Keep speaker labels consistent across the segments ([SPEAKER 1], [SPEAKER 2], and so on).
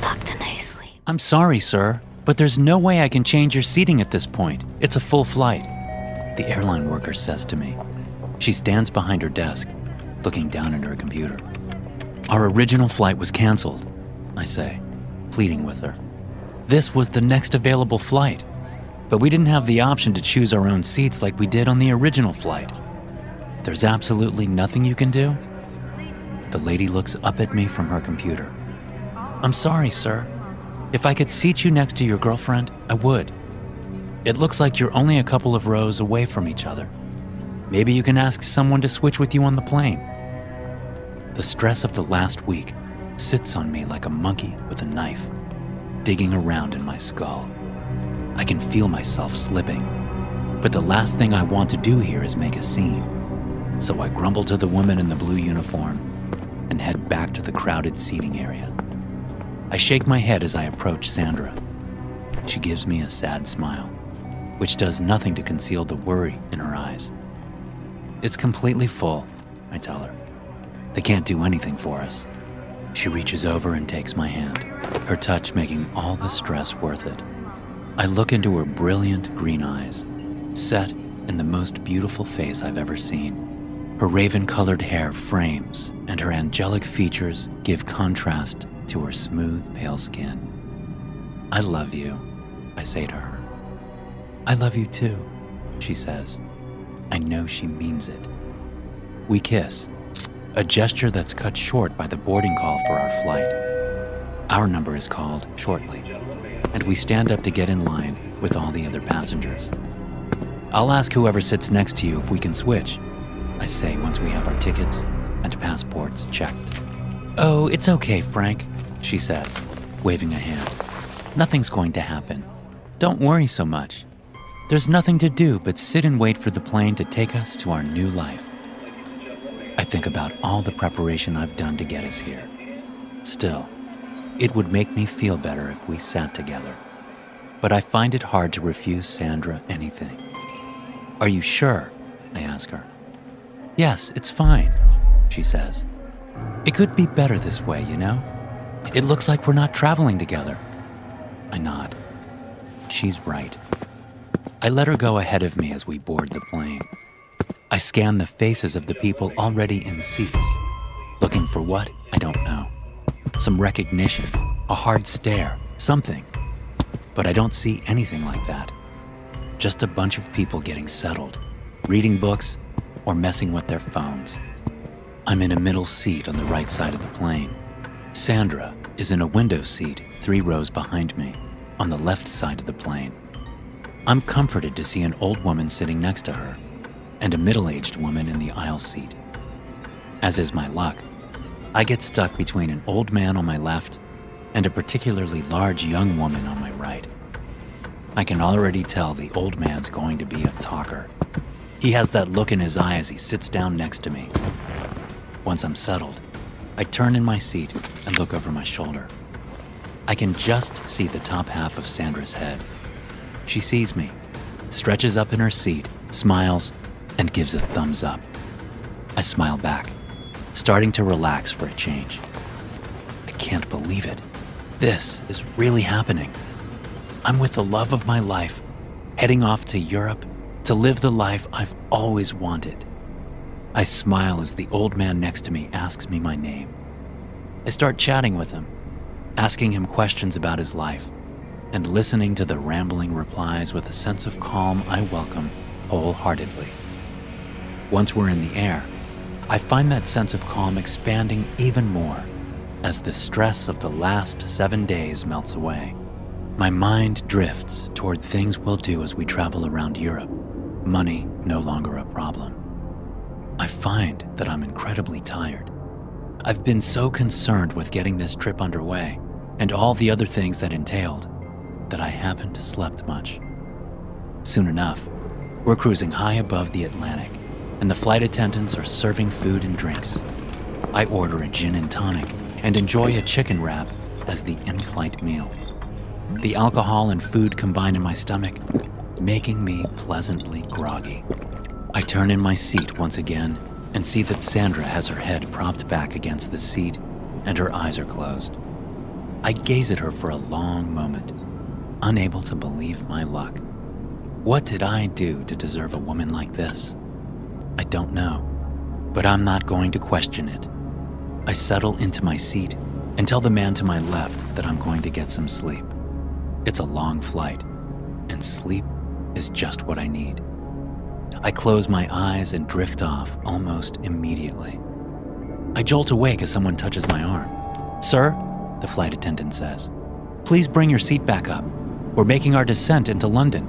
[SPEAKER 1] Dr. NoSleep.
[SPEAKER 2] I'm sorry, sir, but there's no way I can change your seating at this point. It's a full flight, the airline worker says to me. She stands behind her desk, looking down at her computer. Our original flight was canceled, I say, pleading with her. This was the next available flight, but we didn't have the option to choose our own seats like we did on the original flight. There's absolutely nothing you can do? The lady looks up at me from her computer. I'm sorry, sir. If I could seat you next to your girlfriend, I would. It looks like you're only a couple of rows away from each other. Maybe you can ask someone to switch with you on the plane. The stress of the last week sits on me like a monkey with a knife, digging around in my skull. I can feel myself slipping, but the last thing I want to do here is make a scene. So I grumble to the woman in the blue uniform and head back to the crowded seating area. I shake my head as I approach Sandra. She gives me a sad smile, which does nothing to conceal the worry in her eyes. It's completely full, I tell her. They can't do anything for us. She reaches over and takes my hand, her touch making all the stress worth it. I look into her brilliant green eyes, set in the most beautiful face I've ever seen. Her raven-colored hair frames, and her angelic features give contrast to her smooth, pale skin. I love you, I say to her. I love you too, she says. I know she means it. We kiss, a gesture that's cut short by the boarding call for our flight. Our number is called shortly, and we stand up to get in line with all the other passengers. I'll ask whoever sits next to you if we can switch, I say once we have our tickets and passports checked. Oh, it's okay, Frank, she says, waving a hand. Nothing's going to happen. Don't worry so much. There's nothing to do but sit and wait for the plane to take us to our new life. I think about all the preparation I've done to get us here. Still, it would make me feel better if we sat together. But I find it hard to refuse Sandra anything. Are you sure? I ask her. Yes, it's fine, she says. It could be better this way, you know? It looks like we're not traveling together. I nod. She's right. I let her go ahead of me as we board the plane. I scan the faces of the people already in seats, looking for what? I don't know. Some recognition, a hard stare, something. But I don't see anything like that. Just a bunch of people getting settled, reading books, or messing with their phones. I'm in a middle seat on the right side of the plane. Sandra is in a window seat 3 rows behind me, on the left side of the plane. I'm comforted to see an old woman sitting next to her, and a middle-aged woman in the aisle seat. As is my luck, I get stuck between an old man on my left and a particularly large young woman on my right. I can already tell the old man's going to be a talker. He has that look in his eye as he sits down next to me. Once I'm settled, I turn in my seat and look over my shoulder. I can just see the top half of Sandra's head. She sees me, stretches up in her seat, smiles, and gives a thumbs up. I smile back, starting to relax for a change. I can't believe it. This is really happening. I'm with the love of my life, heading off to Europe to live the life I've always wanted. I smile as the old man next to me asks me my name. I start chatting with him, asking him questions about his life, and listening to the rambling replies with a sense of calm I welcome wholeheartedly. Once we're in the air, I find that sense of calm expanding even more as the stress of the last 7 days melts away. My mind drifts toward things we'll do as we travel around Europe, money no longer a problem. I find that I'm incredibly tired. I've been so concerned with getting this trip underway and all the other things that entailed that I haven't slept much. Soon enough, we're cruising high above the Atlantic, and the flight attendants are serving food and drinks. I order a gin and tonic and enjoy a chicken wrap as the in-flight meal. The alcohol and food combine in my stomach, making me pleasantly groggy. I turn in my seat once again and see that Sandra has her head propped back against the seat and her eyes are closed. I gaze at her for a long moment, unable to believe my luck. What did I do to deserve a woman like this? I don't know, but I'm not going to question it. I settle into my seat and tell the man to my left that I'm going to get some sleep. It's a long flight, and sleep is just what I need. I close my eyes and drift off almost immediately. I jolt awake as someone touches my arm. "Sir," the flight attendant says, "please bring your seat back up. We're making our descent into London."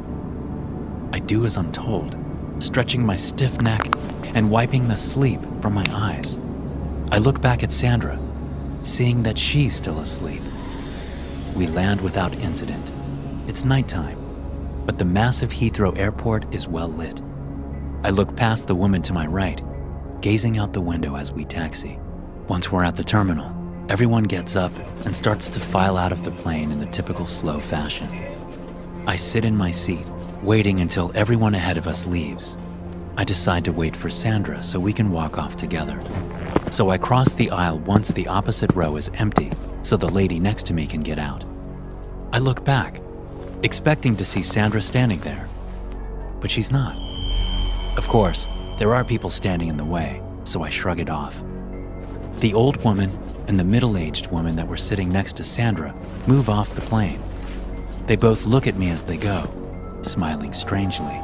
[SPEAKER 2] I do as I'm told, stretching my stiff neck and wiping the sleep from my eyes. I look back at Sandra, seeing that she's still asleep. We land without incident. It's nighttime, but the massive Heathrow airport is well lit. I look past the woman to my right, gazing out the window as we taxi. Once we're at the terminal, everyone gets up and starts to file out of the plane in the typical slow fashion. I sit in my seat, waiting until everyone ahead of us leaves. I decide to wait for Sandra so we can walk off together. So I cross the aisle once the opposite row is empty so the lady next to me can get out. I look back, expecting to see Sandra standing there, but she's not. Of course, there are people standing in the way, so I shrug it off. The old woman and the middle-aged woman that were sitting next to Sandra move off the plane. They both look at me as they go, smiling strangely.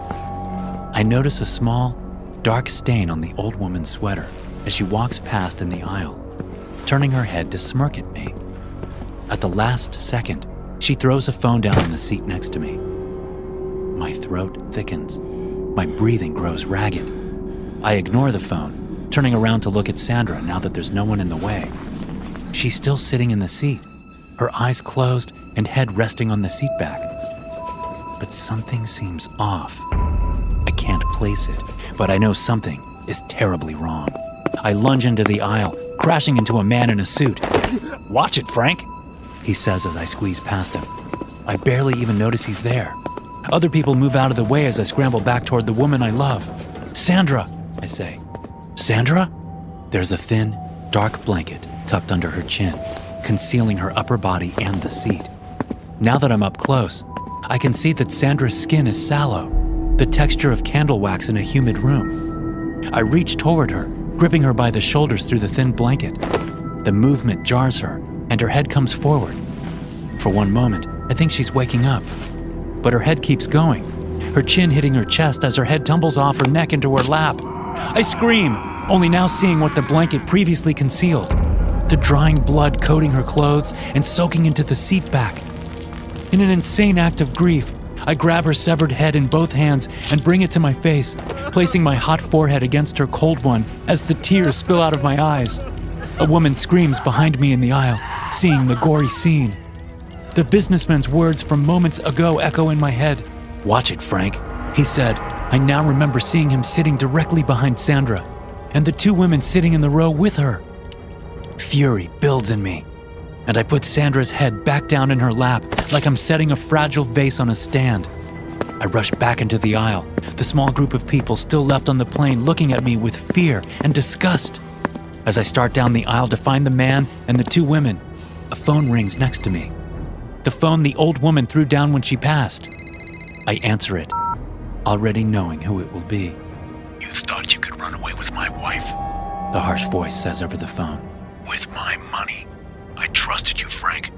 [SPEAKER 2] I notice a small, dark stain on the old woman's sweater as she walks past in the aisle, turning her head to smirk at me. At the last second, she throws a phone down on the seat next to me. My throat thickens. My breathing grows ragged. I ignore the phone, turning around to look at Sandra now that there's no one in the way. She's still sitting in the seat, her eyes closed and head resting on the seat back. But something seems off. I can't place it, but I know something is terribly wrong. I lunge into the aisle, crashing into a man in a suit. "Watch it, Frank," he says as I squeeze past him. I barely even notice he's there. Other people move out of the way as I scramble back toward the woman I love. "Sandra," I say. "Sandra?" There's a thin, dark blanket tucked under her chin, concealing her upper body and the seat. Now that I'm up close, I can see that Sandra's skin is sallow, the texture of candle wax in a humid room. I reach toward her, gripping her by the shoulders through the thin blanket. The movement jars her, and her head comes forward. For one moment, I think she's waking up, but her head keeps going, her chin hitting her chest as her head tumbles off her neck into her lap. I scream, only now seeing what the blanket previously concealed, the drying blood coating her clothes and soaking into the seat back. In an insane act of grief, I grab her severed head in both hands and bring it to my face, placing my hot forehead against her cold one as the tears spill out of my eyes. A woman screams behind me in the aisle, seeing the gory scene. The businessman's words from moments ago echo in my head. "Watch it, Frank," he said. I now remember seeing him sitting directly behind Sandra, and the two women sitting in the row with her. Fury builds in me, and I put Sandra's head back down in her lap like I'm setting a fragile vase on a stand. I rush back into the aisle, the small group of people still left on the plane looking at me with fear and disgust. As I start down the aisle to find the man and the two women, a phone rings next to me. The phone the old woman threw down when she passed. I answer it, already knowing who it will be. "You thought you could run away with my wife?" the harsh voice says over the phone. "With my money? I trusted you, Frank.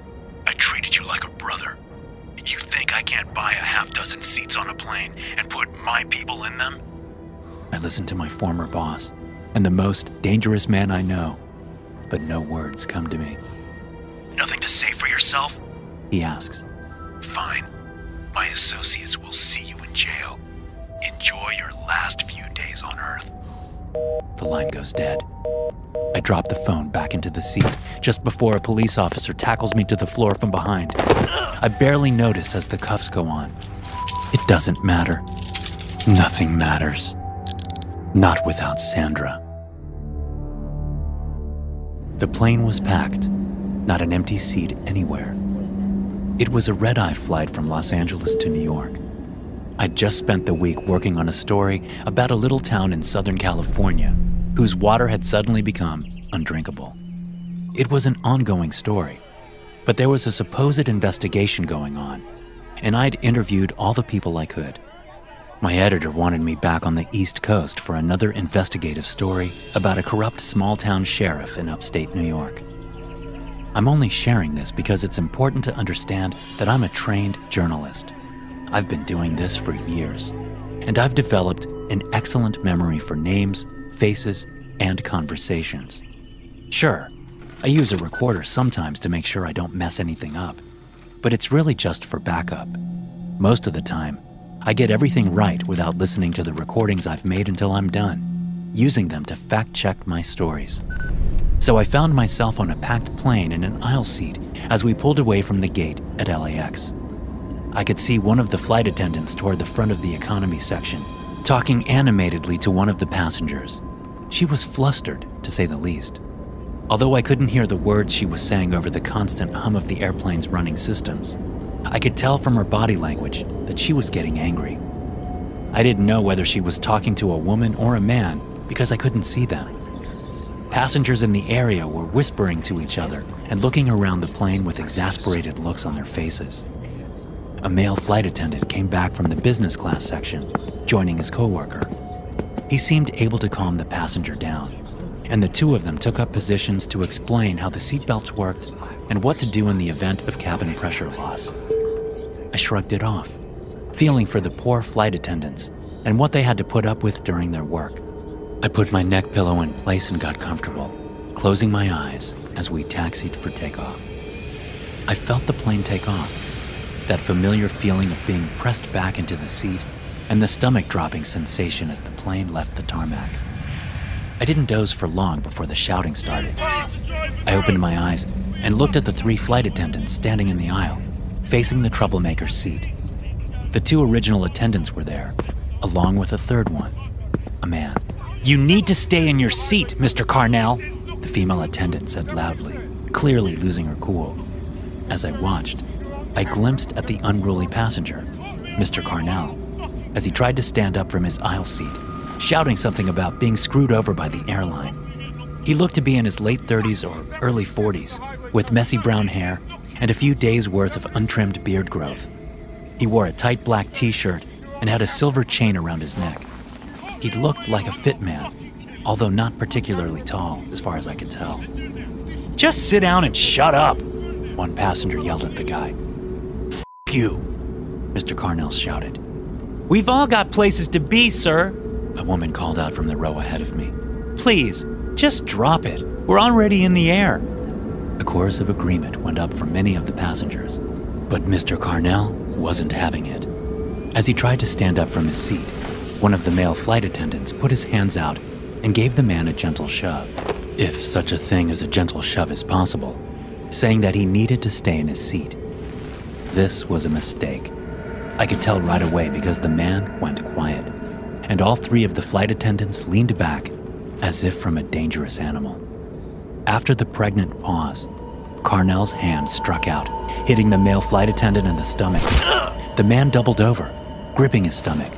[SPEAKER 2] I treated you like a brother. You think I can't buy a half-dozen seats on a plane and put my people in them?" I listen to my former boss and the most dangerous man I know, but no words come to me. "Nothing to say for yourself?" he asks. "Fine. My associates will see you in jail. Enjoy your last few days on Earth." The line goes dead. I drop the phone back into the seat just before a police officer tackles me to the floor from behind. I barely notice as the cuffs go on. It doesn't matter. Nothing matters. Not without Sandra. The plane was packed, not an empty seat anywhere. It was a red-eye flight from Los Angeles to New York. I'd just spent the week working on a story about a little town in Southern California whose water had suddenly become undrinkable. It was an ongoing story, But there was a supposed investigation going on, and I'd interviewed all the people I could. My editor wanted me back on the East Coast for another investigative story about a corrupt small-town sheriff in upstate New York. I'm only sharing this because it's important to understand that I'm a trained journalist. I've been doing this for years, and I've developed an excellent memory for names, faces, and conversations. Sure, I use a recorder sometimes to make sure I don't mess anything up, but it's really just for backup. Most of the time, I get everything right without listening to the recordings I've made until I'm done, using them to fact-check my stories. So I found myself on a packed plane in an aisle seat as we pulled away from the gate at LAX. I could see one of the flight attendants toward the front of the economy section, talking animatedly to one of the passengers. She was flustered, to say the least. Although I couldn't hear the words she was saying over the constant hum of the airplane's running systems, I could tell from her body language that she was getting angry. I didn't know whether she was talking to a woman or a man because I couldn't see them. Passengers in the area were whispering to each other and looking around the plane with exasperated looks on their faces. A male flight attendant came back from the business class section, joining his coworker. He seemed able to calm the passenger down, and the two of them took up positions to explain how the seatbelts worked and what to do in the event of cabin pressure loss. I shrugged it off, feeling for the poor flight attendants and what they had to put up with during their work. I put my neck pillow in place and got comfortable, closing my eyes as we taxied for takeoff. I felt the plane take off, that familiar feeling of being pressed back into the seat and the stomach-dropping sensation as the plane left the tarmac. I didn't doze for long before the shouting started. I opened my eyes and looked at the 3 flight attendants standing in the aisle, facing the troublemaker's seat. The 2 original attendants were there, along with a third one, a man. "You need to stay in your seat, Mr. Carnell," the female attendant said loudly, clearly losing her cool. As I watched, I glimpsed at the unruly passenger, Mr. Carnell, as he tried to stand up from his aisle seat, shouting something about being screwed over by the airline. He looked to be in his late 30s or early 40s, with messy brown hair and a few days' worth of untrimmed beard growth. He wore a tight black t-shirt and had a silver chain around his neck. He looked like a fit man, although not particularly tall, as far as I could tell. "Just sit down and shut up," one passenger yelled at the guy. "F*** you," Mr. Carnell shouted. "We've all got places to be, sir," a woman called out from the row ahead of me. "Please, just drop it. We're already in the air." A chorus of agreement went up from many of the passengers, but Mr. Carnell wasn't having it. As he tried to stand up from his seat, one of the male flight attendants put his hands out and gave the man a gentle shove, if such a thing as a gentle shove is possible, saying that he needed to stay in his seat. This was a mistake. I could tell right away because the man went quiet, and all 3 of the flight attendants leaned back as if from a dangerous animal. After the pregnant pause, Carnell's hand struck out, hitting the male flight attendant in the stomach. The man doubled over, gripping his stomach.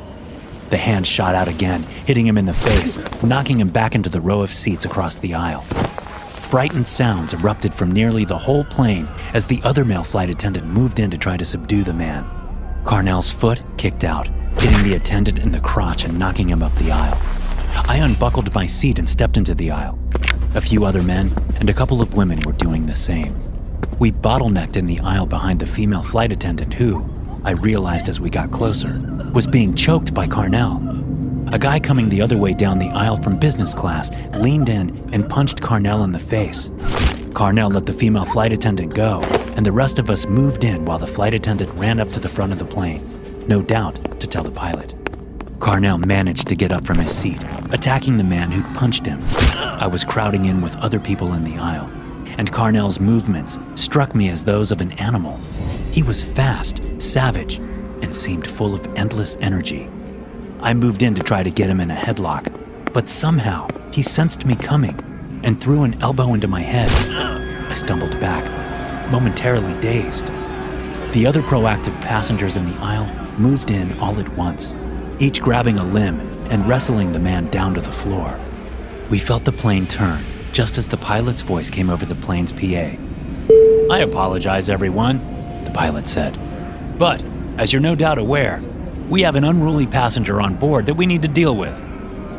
[SPEAKER 2] The hand shot out again, hitting him in the face, knocking him back into the row of seats across the aisle. Frightened sounds erupted from nearly the whole plane as the other male flight attendant moved in to try to subdue the man. Carnell's foot kicked out, hitting the attendant in the crotch and knocking him up the aisle. I unbuckled my seat and stepped into the aisle. A few other men and a couple of women were doing the same. We bottlenecked in the aisle behind the female flight attendant who, I realized as we got closer, was being choked by Carnell. A guy coming the other way down the aisle from business class leaned in and punched Carnell in the face. Carnell let the female flight attendant go, and the rest of us moved in while the flight attendant ran up to the front of the plane, no doubt to tell the pilot. Carnell managed to get up from his seat, attacking the man who'd punched him. I was crowding in with other people in the aisle, and Carnell's movements struck me as those of an animal. He was fast, savage, and seemed full of endless energy. I moved in to try to get him in a headlock, but somehow he sensed me coming and threw an elbow into my head. I stumbled back, momentarily dazed. The other proactive passengers in the aisle moved in all at once, each grabbing a limb and wrestling the man down to the floor. We felt the plane turn just as the pilot's voice came over the plane's PA. "I apologize, everyone," the pilot said. "But, as you're no doubt aware, we have an unruly passenger on board that we need to deal with.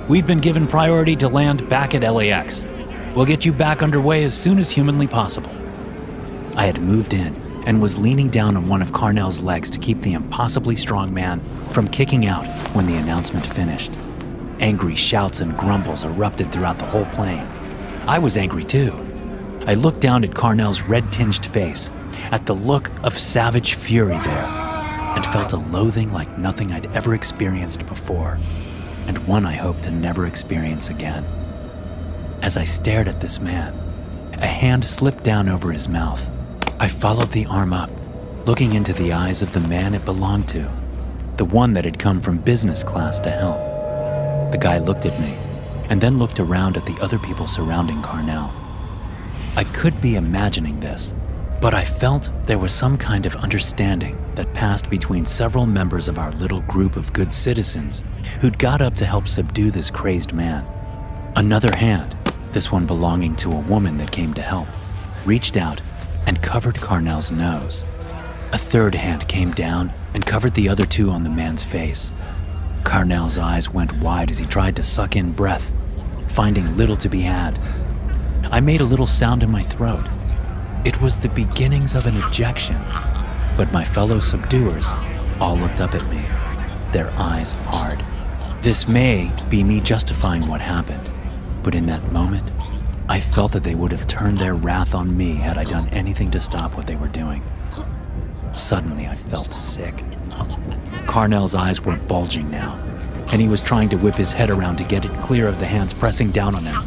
[SPEAKER 2] We've been given priority to land back at LAX. We'll get you back underway as soon as humanly possible." I had moved in and was leaning down on one of Carnell's legs to keep the impossibly strong man from kicking out when the announcement finished. Angry shouts and grumbles erupted throughout the whole plane. I was angry too. I looked down at Carnell's red-tinged face, at the look of savage fury there, and felt a loathing like nothing I'd ever experienced before, and one I hope to never experience again. As I stared at this man, a hand slipped down over his mouth. I followed the arm up, looking into the eyes of the man it belonged to, the one that had come from business class to help. The guy looked at me, and then looked around at the other people surrounding Carnell. I could be imagining this, but I felt there was some kind of understanding that passed between several members of our little group of good citizens who'd got up to help subdue this crazed man. Another hand, this one belonging to a woman that came to help, reached out and covered Carnell's nose. A third hand came down and covered the other two on the man's face. Carnell's eyes went wide as he tried to suck in breath, finding little to be had. I made a little sound in my throat. It was the beginnings of an ejection, but my fellow subduers all looked up at me, their eyes hard. This may be me justifying what happened, but in that moment, I felt that they would have turned their wrath on me had I done anything to stop what they were doing. Suddenly, I felt sick. Carnell's eyes were bulging now, and he was trying to whip his head around to get it clear of the hands pressing down on him.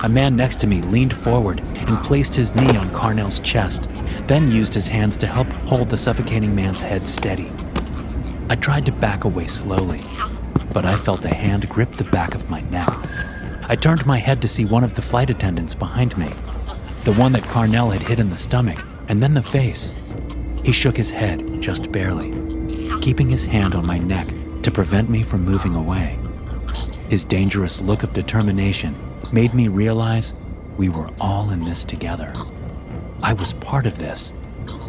[SPEAKER 2] A man next to me leaned forward and placed his knee on Carnell's chest, then used his hands to help hold the suffocating man's head steady. I tried to back away slowly, but I felt a hand grip the back of my neck. I turned my head to see one of the flight attendants behind me, the one that Carnell had hit in the stomach, and then the face. He shook his head, just barely, keeping his hand on my neck to prevent me from moving away. His dangerous look of determination made me realize we were all in this together. I was part of this,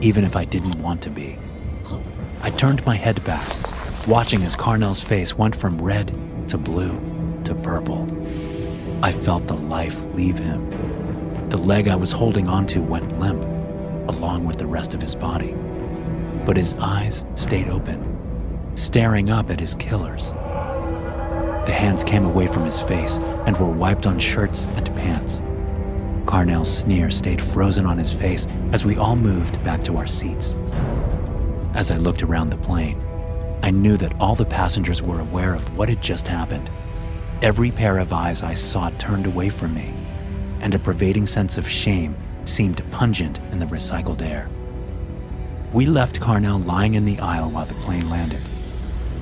[SPEAKER 2] even if I didn't want to be. I turned my head back, watching as Carnell's face went from red to blue to purple. I felt the life leave him. The leg I was holding onto went limp, along with the rest of his body. But his eyes stayed open, staring up at his killers. The hands came away from his face and were wiped on shirts and pants. Carnell's sneer stayed frozen on his face as we all moved back to our seats. As I looked around the plane, I knew that all the passengers were aware of what had just happened. Every pair of eyes I saw turned away from me, and a pervading sense of shame seemed pungent in the recycled air. We left Carnell lying in the aisle while the plane landed.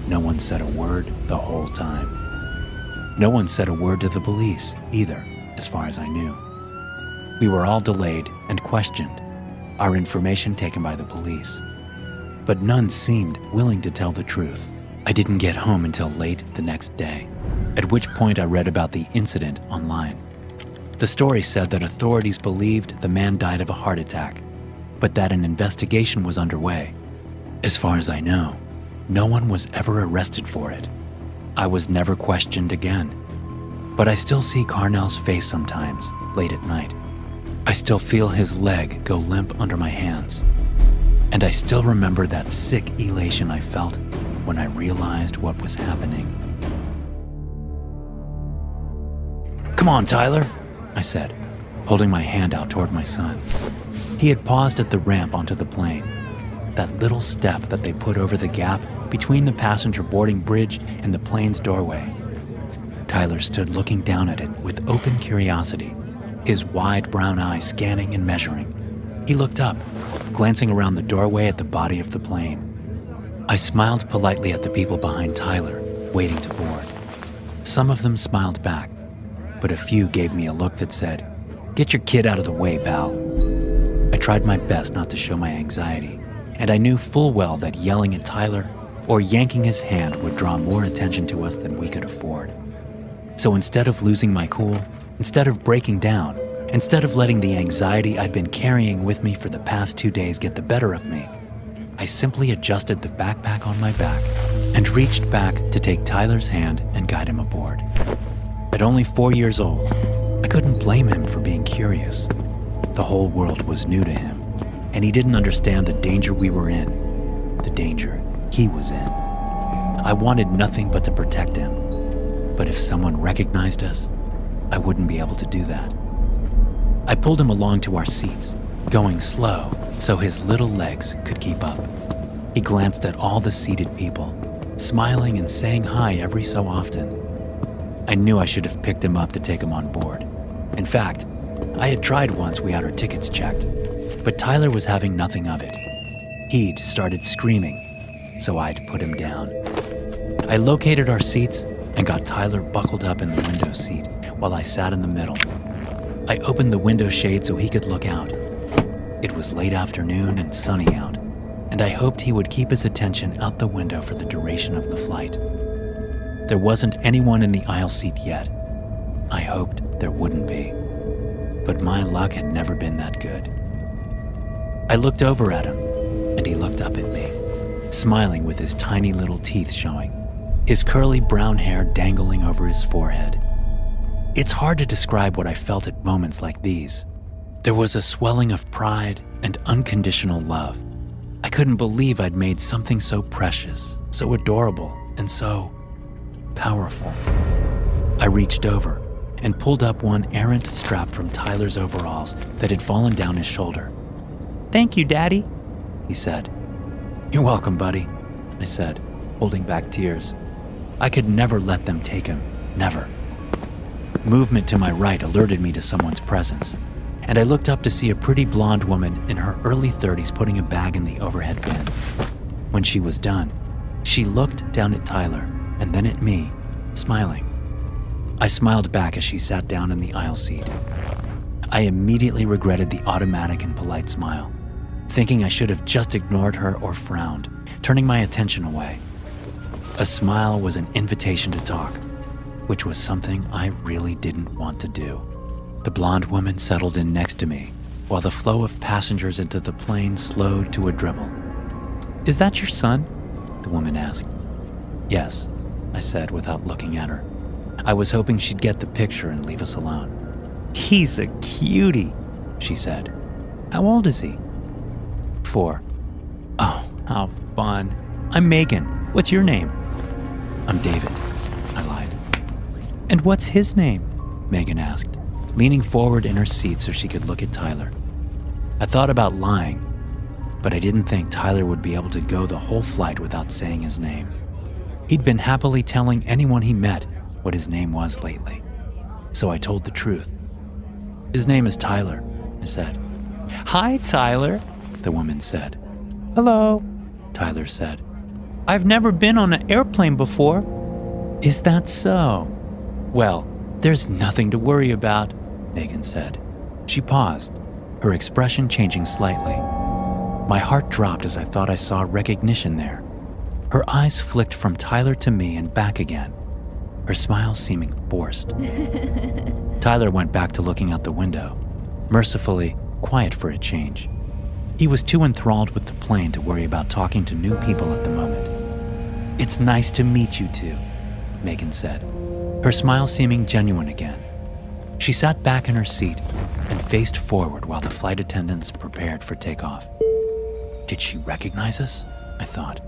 [SPEAKER 2] No one said a word the whole time. No one said a word to the police either, as far as I knew. We were all delayed and questioned, our information taken by the police. But none seemed willing to tell the truth. I didn't get home until late the next day, at which point I read about the incident online. The story said that authorities believed the man died of a heart attack, but that an investigation was underway. As far as I know, no one was ever arrested for it. I was never questioned again, but I still see Carnell's face sometimes, late at night. I still feel his leg go limp under my hands, and I still remember that sick elation I felt when I realized what was happening. "Come on, Tyler," I said, holding my hand out toward my son. He had paused at the ramp onto the plane, that little step that they put over the gap between the passenger boarding bridge and the plane's doorway. Tyler stood looking down at it with open curiosity, his wide brown eyes scanning and measuring. He looked up, glancing around the doorway at the body of the plane. I smiled politely at the people behind Tyler, waiting to board. Some of them smiled back, but a few gave me a look that said, "Get your kid out of the way, pal." I tried my best not to show my anxiety, and I knew full well that yelling at Tyler or yanking his hand would draw more attention to us than we could afford. So instead of losing my cool, instead of breaking down Instead of letting the anxiety I'd been carrying with me for the past 2 days get the better of me, I simply adjusted the backpack on my back and reached back to take Tyler's hand and guide him aboard. At only 4 years old, I couldn't blame him for being curious. The whole world was new to him, and he didn't understand the danger we were in, the danger he was in. I wanted nothing but to protect him, but if someone recognized us, I wouldn't be able to do that. I pulled him along to our seats, going slow so his little legs could keep up. He glanced at all the seated people, smiling and saying hi every so often. I knew I should have picked him up to take him on board. In fact, I had tried once we had our tickets checked, but Tyler was having nothing of it. He'd started screaming, so I'd put him down. I located our seats and got Tyler buckled up in the window seat while I sat in the middle. I opened the window shade so he could look out. It was late afternoon and sunny out, and I hoped he would keep his attention out the window for the duration of the flight. There wasn't anyone in the aisle seat yet. I hoped there wouldn't be, but my luck had never been that good. I looked over at him, and he looked up at me, smiling with his tiny little teeth showing, his curly brown hair dangling over his forehead. It's hard to describe what I felt at moments like these. There was a swelling of pride and unconditional love. I couldn't believe I'd made something so precious, so adorable, and so powerful. I reached over and pulled up one errant strap from Tyler's overalls that had fallen down his shoulder. "Thank you, Daddy," he said. "You're welcome, buddy," I said, holding back tears. I could never let them take him, never. Movement to my right alerted me to someone's presence, and I looked up to see a pretty blonde woman in her early 30s putting a bag in the overhead bin. When she was done, she looked down at Tyler and then at me, smiling. I smiled back as she sat down in the aisle seat. I immediately regretted the automatic and polite smile, thinking I should have just ignored her or frowned, turning my attention away. A smile was an invitation to talk, which was something I really didn't want to do. The blonde woman settled in next to me, while the flow of passengers into the plane slowed to a dribble. "Is that your son?" the woman asked. "Yes," I said without looking at her. I was hoping she'd get the picture and leave us alone. "He's a cutie," she said. "How old is he?" 4. "Oh, how fun. I'm Megan. What's your name?" "I'm David," I lied. "And what's his name?" Megan asked, leaning forward in her seat so she could look at Tyler. I thought about lying, but I didn't think Tyler would be able to go the whole flight without saying his name. He'd been happily telling anyone he met what his name was lately, so I told the truth. "His name is Tyler," I said. "Hi, Tyler," the woman said. "Hello," Tyler said. "I've never been on an airplane before." "Is that so? Well, there's nothing to worry about," Megan said. She paused, her expression changing slightly. My heart dropped as I thought I saw recognition there. Her eyes flicked from Tyler to me and back again, her smile seeming forced. Tyler went back to looking out the window, mercifully quiet for a change. He was too enthralled with the plane to worry about talking to new people at the moment. "It's nice to meet you two," Megan said, her smile seeming genuine again. She sat back in her seat and faced forward while the flight attendants prepared for takeoff. Did she recognize us? I thought.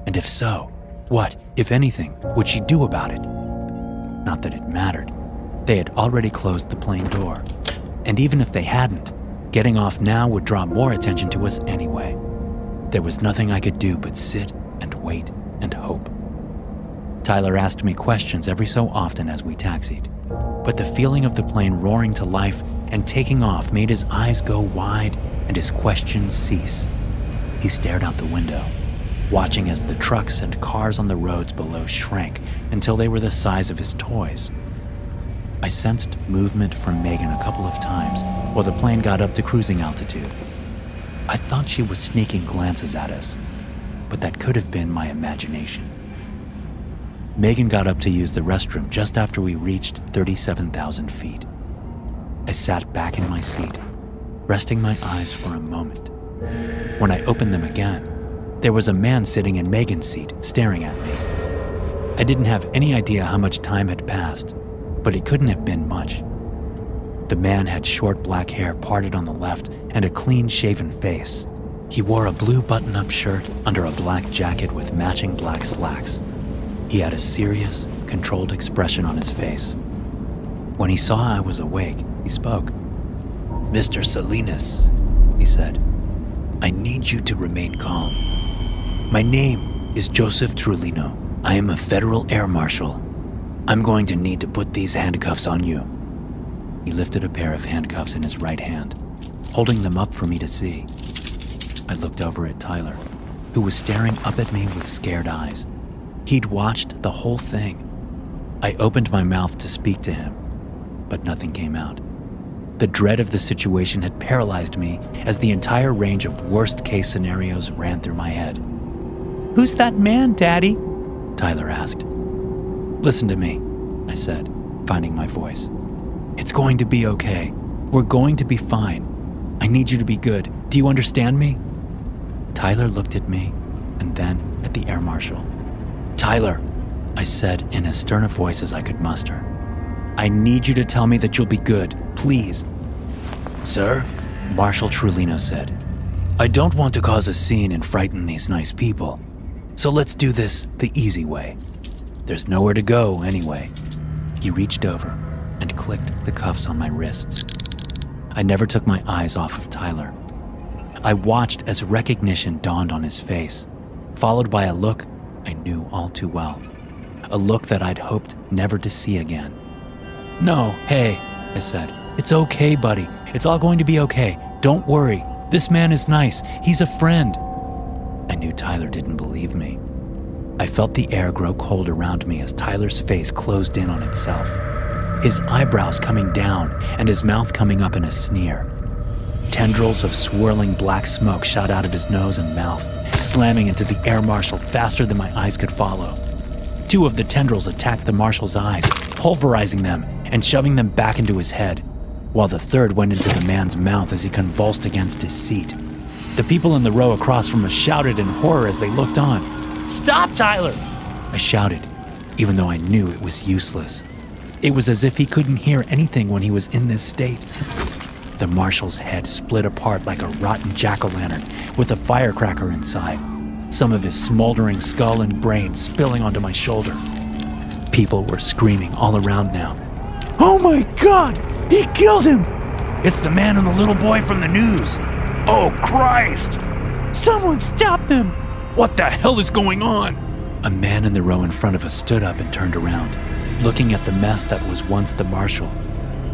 [SPEAKER 2] And if so, what, if anything, would she do about it? Not that it mattered. They had already closed the plane door. And even if they hadn't, getting off now would draw more attention to us anyway. There was nothing I could do but sit and wait and hope. Tyler asked me questions every so often as we taxied, but the feeling of the plane roaring to life and taking off made his eyes go wide and his questions cease. He stared out the window, watching as the trucks and cars on the roads below shrank until they were the size of his toys. I sensed movement from Megan a couple of times while the plane got up to cruising altitude. I thought she was sneaking glances at us, but that could have been my imagination. Megan got up to use the restroom just after we reached 37,000 feet. I sat back in my seat, resting my eyes for a moment. When I opened them again, there was a man sitting in Megan's seat, staring at me. I didn't have any idea how much time had passed, but it couldn't have been much. The man had short black hair parted on the left and a clean-shaven face. He wore a blue button-up shirt under a black jacket with matching black slacks. He had a serious, controlled expression on his face. When he saw I was awake, he spoke. "Mr. Salinas," he said, "I need you to remain calm. My name is Joseph Trulino. I am a federal air marshal. I'm going to need to put these handcuffs on you." He lifted a pair of handcuffs in his right hand, holding them up for me to see. I looked over at Tyler, who was staring up at me with scared eyes. He'd watched the whole thing. I opened my mouth to speak to him, but nothing came out. The dread of the situation had paralyzed me as the entire range of worst-case scenarios ran through my head. "Who's that man, Daddy?" Tyler asked. "Listen to me," I said, finding my voice. "It's going to be okay. We're going to be fine. I need you to be good. Do you understand me?" Tyler looked at me and then at the air marshal. "Tyler," I said in as stern a voice as I could muster, "I need you to tell me that you'll be good, please." "Sir," Marshal Trulino said, "I don't want to cause a scene and frighten these nice people, so let's do this the easy way. There's nowhere to go anyway." He reached over and clicked the cuffs on my wrists. I never took my eyes off of Tyler. I watched as recognition dawned on his face, followed by a look I knew all too well. A look that I'd hoped never to see again. "No, hey," I said. "It's okay, buddy. It's all going to be okay. Don't worry. This man is nice. He's a friend." I knew Tyler didn't believe me. I felt the air grow cold around me as Tyler's face closed in on itself, his eyebrows coming down and his mouth coming up in a sneer. Tendrils of swirling black smoke shot out of his nose and mouth, slamming into the air marshal faster than my eyes could follow. Two of the tendrils attacked the marshal's eyes, pulverizing them and shoving them back into his head, while the third went into the man's mouth as he convulsed against his seat. The people in the row across from us shouted in horror as they looked on. "Stop, Tyler!" I shouted, even though I knew it was useless. It was as if he couldn't hear anything when he was in this state. The marshal's head split apart like a rotten jack-o'-lantern with a firecracker inside, some of his smoldering skull and brain spilling onto my shoulder. People were screaming all around now. "Oh my God! He killed him! It's the man and the little boy from the news! Oh Christ! Someone stop them! What the hell is going on?" A man in the row in front of us stood up and turned around, looking at the mess that was once the marshal.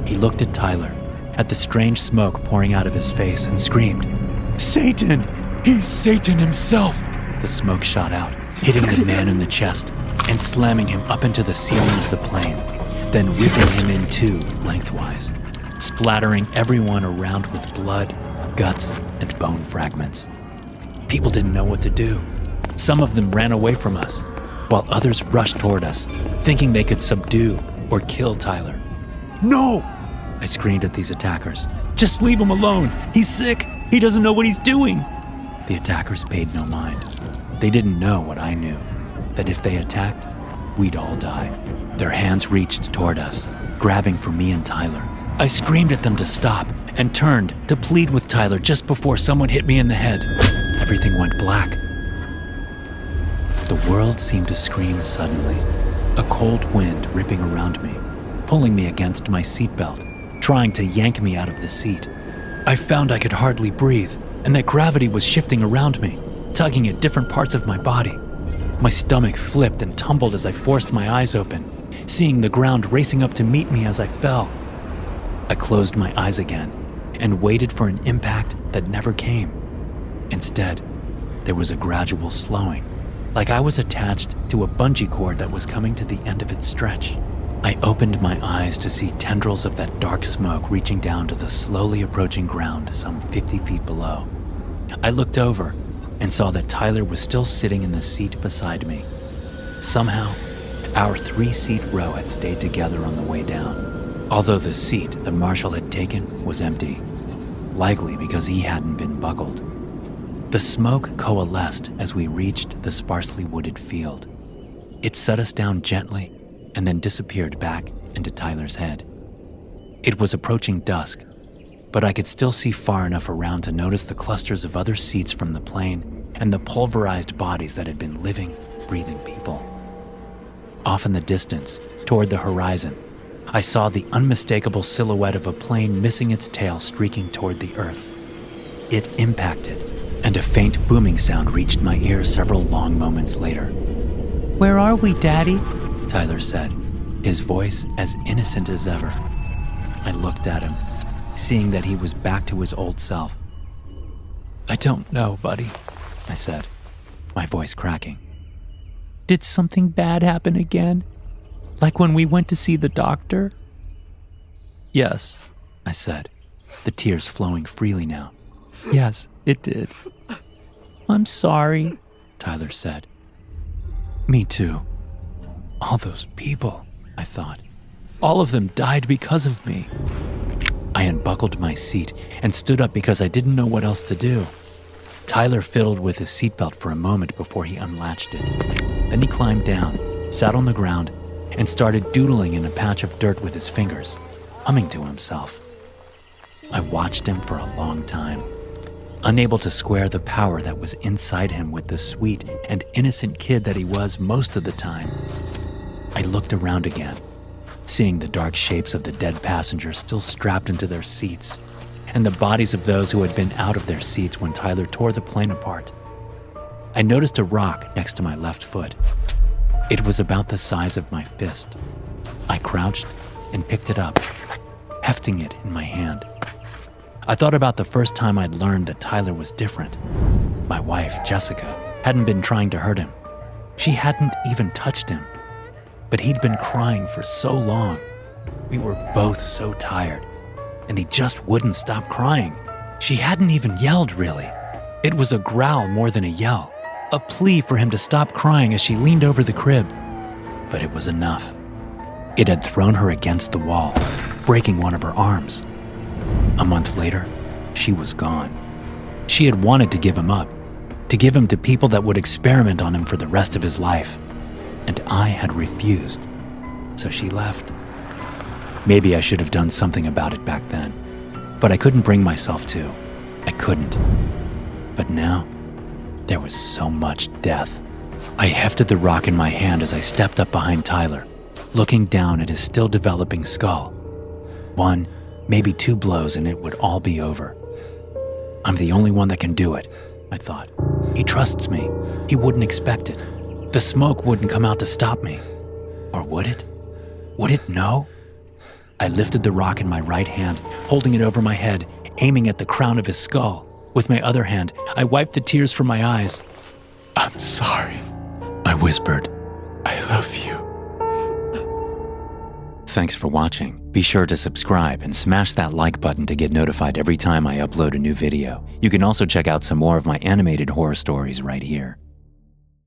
[SPEAKER 2] He looked at Tyler, at the strange smoke pouring out of his face, and screamed, "Satan! He's Satan himself!" The smoke shot out, hitting the man in the chest and slamming him up into the ceiling of the plane, then ripping him in two lengthwise, splattering everyone around with blood, guts, and bone fragments. People didn't know what to do. Some of them ran away from us, while others rushed toward us, thinking they could subdue or kill Tyler. "No!" I screamed at these attackers. "Just leave him alone. He's sick. He doesn't know what he's doing." The attackers paid no mind. They didn't know what I knew, that if they attacked, we'd all die. Their hands reached toward us, grabbing for me and Tyler. I screamed at them to stop and turned to plead with Tyler just before someone hit me in the head. Everything went black. The world seemed to scream suddenly, a cold wind ripping around me, pulling me against my seatbelt, trying to yank me out of the seat. I found I could hardly breathe, and that gravity was shifting around me, tugging at different parts of my body. My stomach flipped and tumbled as I forced my eyes open, seeing the ground racing up to meet me as I fell. I closed my eyes again and waited for an impact that never came. Instead, there was a gradual slowing, like I was attached to a bungee cord that was coming to the end of its stretch. I opened my eyes to see tendrils of that dark smoke reaching down to the slowly approaching ground some 50 feet below. I looked over and saw that Tyler was still sitting in the seat beside me. Somehow, our 3-seat row had stayed together on the way down. although the seat that Marshall had taken was empty, likely because he hadn't been buckled. The smoke coalesced as we reached the sparsely wooded field. It set us down gently and then disappeared back into Tyler's head. It was approaching dusk, but I could still see far enough around to notice the clusters of other seats from the plane and the pulverized bodies that had been living, breathing people. Off in the distance, toward the horizon, I saw the unmistakable silhouette of a plane missing its tail streaking toward the earth. It impacted, and a faint booming sound reached my ears several long moments later. "Where are we, Daddy?" Tyler said, his voice as innocent as ever. I looked at him, seeing that he was back to his old self. "I don't know, buddy," I said, my voice cracking. "Did something bad happen again? Like when we went to see the doctor?" "Yes," I said, the tears flowing freely now. "Yes, it did." "I'm sorry," Tyler said. "Me too. All those people," I thought. "All of them died because of me." I unbuckled my seat and stood up because I didn't know what else to do. Tyler fiddled with his seatbelt for a moment before he unlatched it. Then he climbed down, sat on the ground, and started doodling in a patch of dirt with his fingers, humming to himself. I watched him for a long time, unable to square the power that was inside him with the sweet and innocent kid that he was most of the time. I looked around again, seeing the dark shapes of the dead passengers still strapped into their seats, and the bodies of those who had been out of their seats when Tyler tore the plane apart. I noticed a rock next to my left foot. It was about the size of my fist. I crouched and picked it up, hefting it in my hand. I thought about the first time I'd learned that Tyler was different. My wife, Jessica, hadn't been trying to hurt him. She hadn't even touched him. But he'd been crying for so long. We were both so tired, and he just wouldn't stop crying. She hadn't even yelled, really. It was a growl more than a yell, a plea for him to stop crying as she leaned over the crib. But it was enough. It had thrown her against the wall, breaking one of her arms. A month later, she was gone. She had wanted to give him up, to give him to people that would experiment on him for the rest of his life. And I had refused, so she left. Maybe I should have done something about it back then, but I couldn't bring myself to. I couldn't. But now, there was so much death. I hefted the rock in my hand as I stepped up behind Tyler, looking down at his still developing skull. One, maybe two blows and it would all be over. I'm the only one that can do it, I thought. He trusts me. He wouldn't expect it. The smoke wouldn't come out to stop me. Or would it? Would it know? I lifted the rock in my right hand, holding it over my head, aiming at the crown of his skull. With my other hand, I wiped the tears from my eyes. "I'm sorry," I whispered. "I love you." Thanks for watching. Be sure to subscribe and smash that like button to get notified every time I upload a new video. You can also check out some more of my animated horror stories right here.